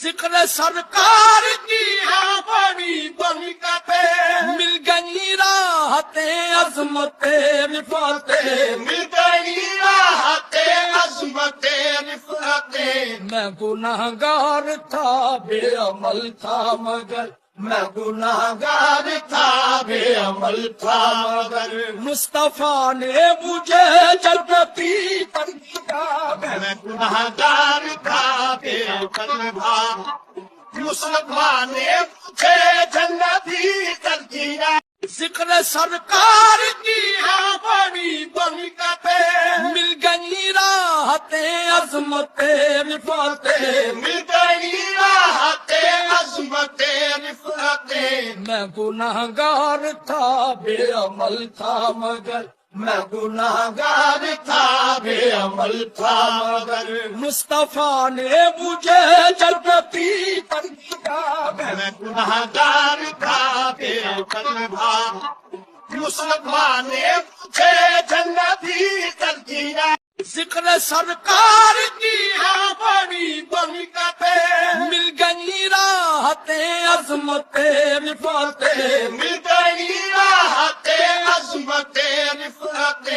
ذکر سرکار کی ہے بڑی برکتیں، مل گئی راحت عظمت رفعت، مل گئی راحت عظمت رفعت۔ میں گناہگار تھا بے عمل تھا مگر، میں گناہگار تھا بے عمل تھا مگر، مصطفیٰ نے مجھے جنتی پر کیا۔ میں گناہگار تھا بے عمل تھا، مصطفیٰ نے مجھے جنتی کر دیا۔ ذکر سرکار کی ہے بڑی برکتیں، مل گئی راحت عظمت رفعت، مل گئی راحت عظمت رفعت۔ میں گناہگار تھا بے عمل تھا مگر، میں گناہگار تھا بے عمل تھا مگر، مصطفیٰ نے مجھے جنتی پر کیا۔ میں گناہگار تھا بے عمل تھا، مصطفیٰ نے مجھے جنتی کر دیا۔ ذکر سرکار کی ہے بڑی برکتیں، مل گئی راحت عظمت رفعت، مل گئی راحت عظمت رفعت۔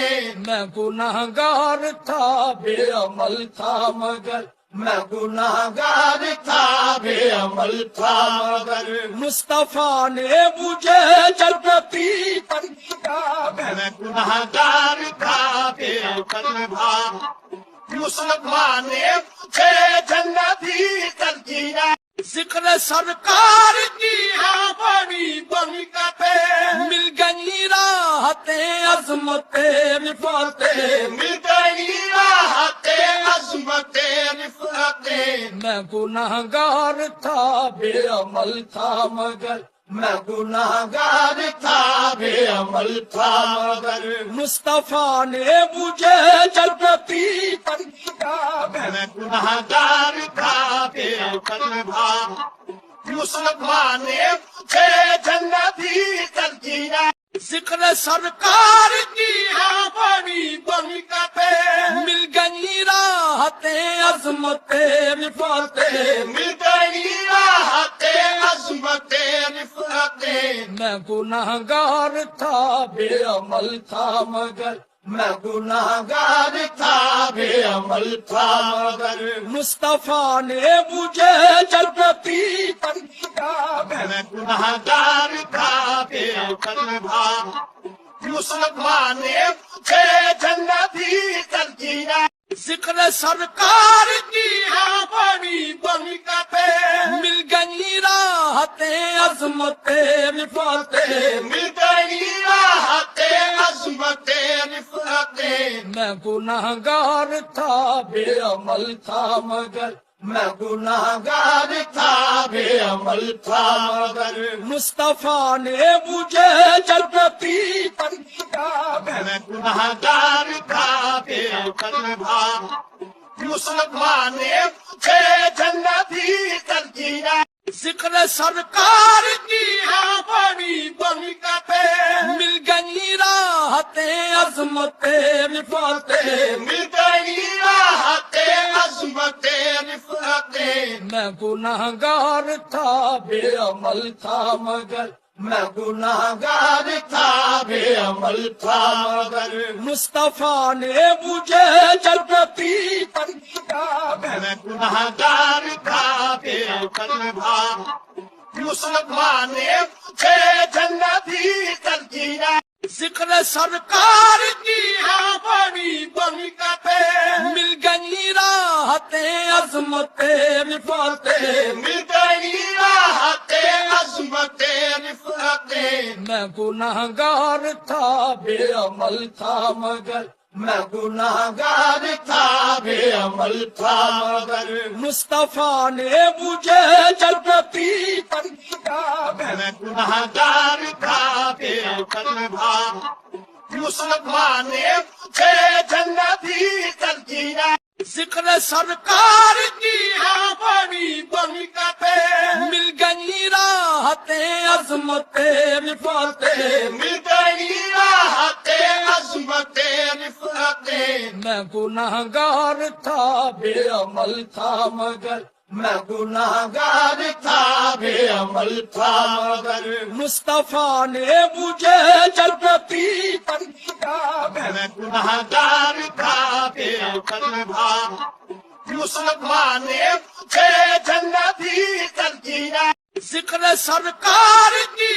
میں گناہگار تھا بے عمل تھا مگر، میں گناہگار تھا بے عمل تھا مگر، مصطفیٰ نے مجھے جنتی پر کیا۔ میں گناہگار تھا بے عمل تھا، مصطفیٰ نے مجھے جنتی کر دیا۔ ذکر سرکار کی ہے بڑی برکتیں، مل گئی راحت عظمت رفعت، مل گئی راحت عظمت رفعت۔ میں گناہگار تھا بے عمل تھا مگر، میں گناہگار تھا بے عمل تھا مگر، مصطفیٰ نے مجھے جنتی پر کیا۔ میں گناہگار تھا بے عمل تھا، مصطفیٰ نے مجھے جنتی کر دیا۔ ذکر سرکار کی ہے بڑی برکتیں، مل گئی راحت عظمت رفعت، مل گئی راحت عظمت رفعت۔ میں گناہگار تھا بے عمل تھا مگر، میں گناہگار تھا بے عمل تھا مگر، مصطفیٰ نے مجھے جنتی پر کیا۔ میں گناہگار تھا بے عمل تھا، مصطفیٰ نے مجھے جنتی کر دیا۔ ذکر سرکار کی ہے بڑی برکتیں، مل گئی راحت عظمت رفعت، مل گئی راحت عظمت رفعت۔ میں گناہگار تھا بے عمل تھا مگر، میں گناہگار تھا بے عمل تھا مگر، مصطفیٰ نے مجھے جنتی پر کیا۔ میں گناہگار تھا بے عمل تھا، مصطفیٰ نے مجھے جنتی کر دیا۔ ذکر سرکار کی ہے بڑی برکتیں، مل گئی راحت عظمت رفعت، مل گئی راحت عظمت رفعت۔ میں گناہگار تھا بے عمل تھا مگر، میں گناہگار تھا بے عمل تھا مگر، مصطفیٰ نے مجھے جنتی پر کیا۔ میں گناہگار تھا بے عمل تھا، مصطفیٰ نے مجھے جنتی کر دیا۔ ذکر سرکار کی ہے بڑی برکتیں، مل گئی راحت عظمت رفعت، مل گئی راحت عظمت رفعت۔ میں گناہگار تھا بے عمل تھا مگر، میں گناہگار تھا بے عمل تھا مگر، مصطفیٰ نے مجھے جنتی پر کیا۔ میں گناہگار تھا بے عمل تھا، مصطفیٰ نے مجھے جنتی کر دیا۔ ذکر سرکار کی ہے بڑی برکتیں، مل گئی راحت عظمت رفعت، مل گئی راحت عظمت رفعت۔ میں گنہگار تھا بے عمل تھا مگر میں گناہگار تھا بے عمل تھا مگر مصطفیٰ نے مجھے جنتی کر دیا میں گناہگار تھا بے عمل تھا مصطفیٰ نے مجھے جنتی کر دیا ذکر سرکار کی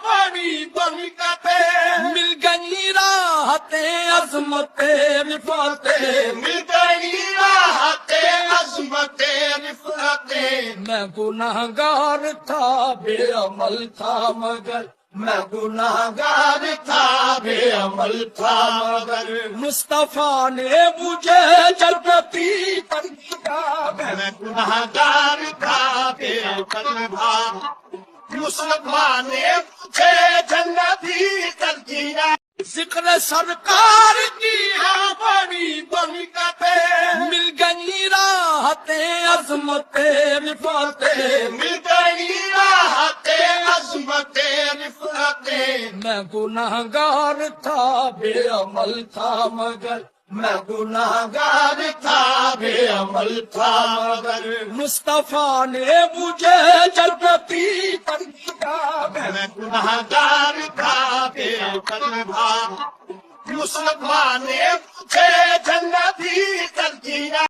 بڑی برکتیں مل گئی راحتیں عظمتیں رفعتیں مل گئی راحتیں عظمتیں رفعتیں میں گنہگار تھا بے عمل تھا مگر میں گناہگار تھا بے عمل تھا مگر مصطفیٰ نے مجھے جنتی کر دیا میں گناہگار تھا بے عمل تھا مصطفیٰ نے مجھے جنتی کر دیا ذکر سرکار کی بڑی برکتیں مل گئی راحتیں عظمتیں رفعتیں مل گئی راحتیں عظمتیں رفعتیں میں گنہگار تھا بے عمل تھا مگر میں گناہگار تھا بے عمل تھا مگر مصطفیٰ نے مجھے جنتی کر دیا میں گناہگار تھا بے عمل تھا مصطفیٰ نے مجھے جنتی کر دیا